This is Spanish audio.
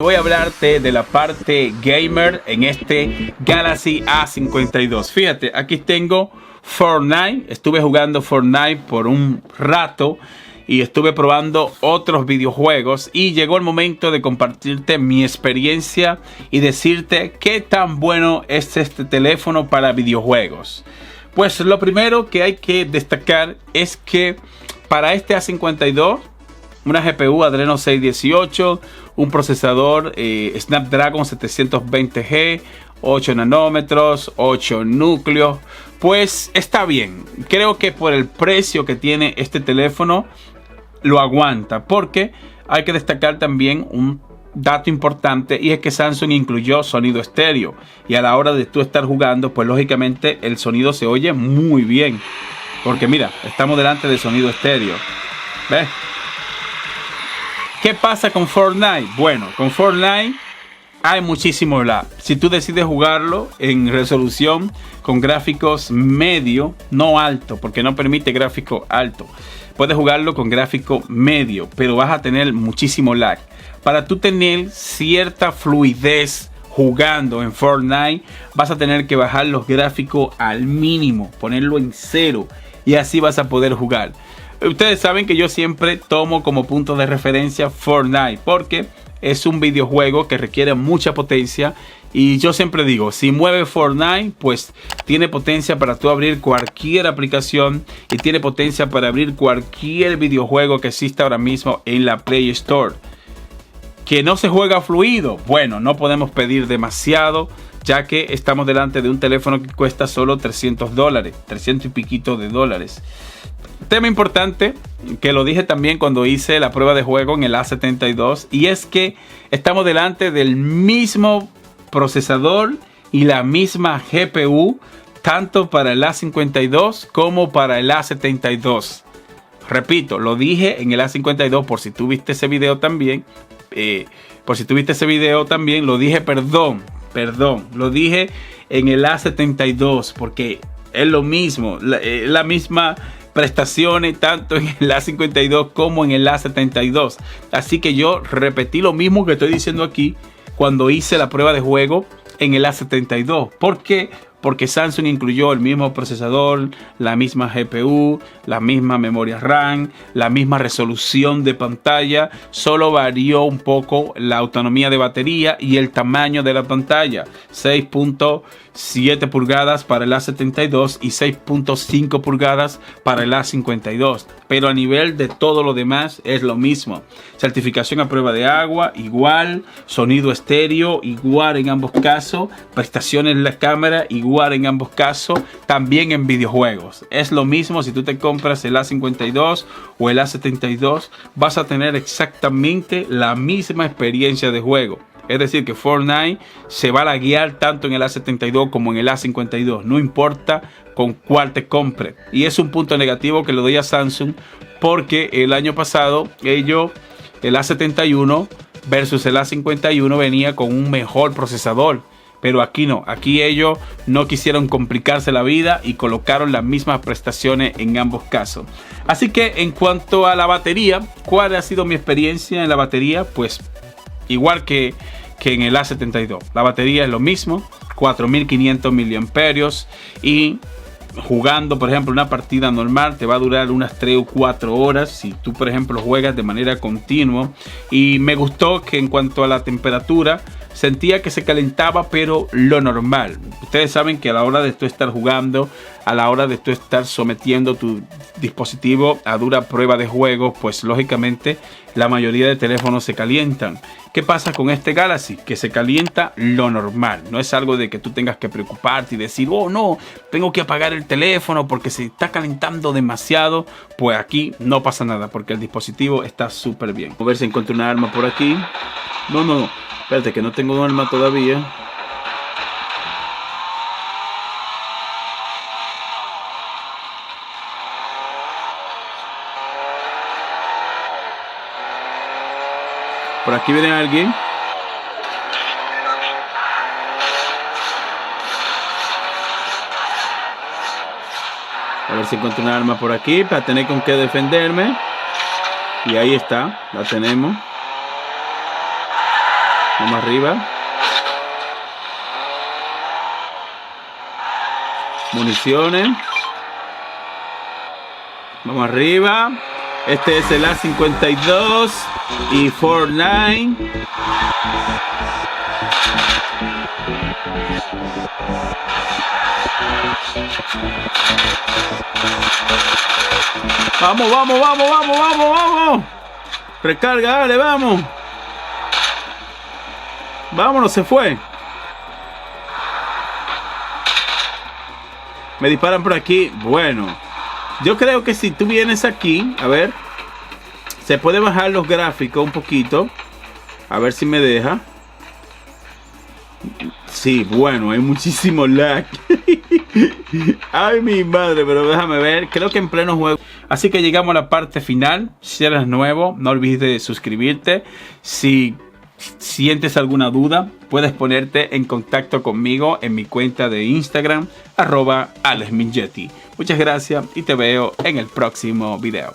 Voy a hablarte de la parte gamer en este Galaxy A52. Fíjate, aquí tengo Fortnite. Estuve jugando Fortnite por un rato y estuve probando otros videojuegos. Y llegó el momento de compartirte mi experiencia y decirte qué tan bueno es este teléfono para videojuegos. Pues lo primero que hay que destacar es que para este A52, una GPU Adreno 618, un procesador Snapdragon 720G, 8 nanómetros, 8 núcleos, pues está bien. Creo que por el precio que tiene este teléfono lo aguanta, porque hay que destacar también un dato importante, y es que Samsung incluyó sonido estéreo, y a la hora de tú estar jugando, pues lógicamente el sonido se oye muy bien, porque mira, estamos delante de sonido estéreo. ¿Ves? ¿Qué pasa con Fortnite? Bueno, con Fortnite hay muchísimo lag. Si tú decides jugarlo en resolución con gráficos medio, no alto, porque no permite gráfico alto. Puedes jugarlo con gráfico medio, pero vas a tener muchísimo lag. Para tú tener cierta fluidez jugando en Fortnite, vas a tener que bajar los gráficos al mínimo, ponerlo en 0, y así vas a poder jugar. Ustedes saben que yo siempre tomo como punto de referencia Fortnite, porque es un videojuego que requiere mucha potencia. Y yo siempre digo, si mueve Fortnite, pues tiene potencia para tú abrir cualquier aplicación, y tiene potencia para abrir cualquier videojuego que exista ahora mismo en la Play Store. Que no se juega fluido, bueno, no podemos pedir demasiado, ya que estamos delante de un teléfono que cuesta solo $300, 300 y piquito de dólares. Tema importante, que lo dije también cuando hice la prueba de juego en el A72, y es que estamos delante del mismo procesador y la misma GPU, tanto para el A52 como para el A72. Repito, lo dije en el A52, por si tú viste ese video también. Lo dije, lo dije en el A72, porque es lo mismo, la misma prestaciones tanto en el A52 como en el A72. Así que yo repetí lo mismo que estoy diciendo aquí cuando hice la prueba de juego en el A72. ¿Por qué? Porque Samsung incluyó el mismo procesador, la misma GPU, la misma memoria RAM, la misma resolución de pantalla. Solo varió un poco la autonomía de batería y el tamaño de la pantalla. 6.7 pulgadas para el A72 y 6.5 pulgadas para el A52. Pero a nivel de todo lo demás es lo mismo. Certificación a prueba de agua, igual. Sonido estéreo, igual en ambos casos. Prestaciones en la cámara, igual en ambos casos. También en videojuegos. Es lo mismo si tú te compras el A52 o el A72. Vas a tener exactamente la misma experiencia de juego. Es decir, que Fortnite se va a laguear tanto en el A72 como en el A52. No importa con cuál te compre. Y es un punto negativo que le doy a Samsung, porque el año pasado el A71 versus el A51 venía con un mejor procesador. Pero aquí no. Aquí ellos no quisieron complicarse la vida y colocaron las mismas prestaciones en ambos casos. Así que en cuanto a la batería, ¿cuál ha sido mi experiencia en la batería? Pues igual que en el A72. La batería es lo mismo, 4500 miliamperios, y jugando, por ejemplo, una partida normal te va a durar unas 3 o 4 horas si tú, por ejemplo, juegas de manera continua. Y me gustó que en cuanto a la temperatura, sentía que se calentaba, pero lo normal. Ustedes saben que a la hora de tú estar jugando, a la hora de tú estar sometiendo tu dispositivo a dura prueba de juego, pues lógicamente la mayoría de teléfonos se calientan. ¿Qué pasa con este Galaxy? Que se calienta lo normal. No es algo de que tú tengas que preocuparte y decir, oh no, tengo que apagar el teléfono porque se está calentando demasiado. Pues aquí no pasa nada, porque el dispositivo está súper bien. A ver si encuentro una arma por aquí. No. Espérate, que no tengo un arma todavía. Por aquí viene alguien. A ver si encuentro una arma por aquí para tener con qué defenderme. Y ahí está, la tenemos. Vamos arriba. Municiones. Vamos arriba. Este es el A52 y Fortnite. Vamos, vamos, vamos, vamos, vamos, vamos. Recarga, dale, vamos. Vámonos, se fue. Me disparan por aquí. Bueno, yo creo que si tú vienes aquí, a ver, se puede bajar los gráficos un poquito. A ver si me deja. Sí, bueno, hay muchísimo lag. Ay, mi madre, pero déjame ver. Creo que en pleno juego. Así que llegamos a la parte final. Si eres nuevo, no olvides de suscribirte. Si sientes alguna duda, puedes ponerte en contacto conmigo en mi cuenta de Instagram, @AlexMingetti. Muchas gracias y te veo en el próximo video.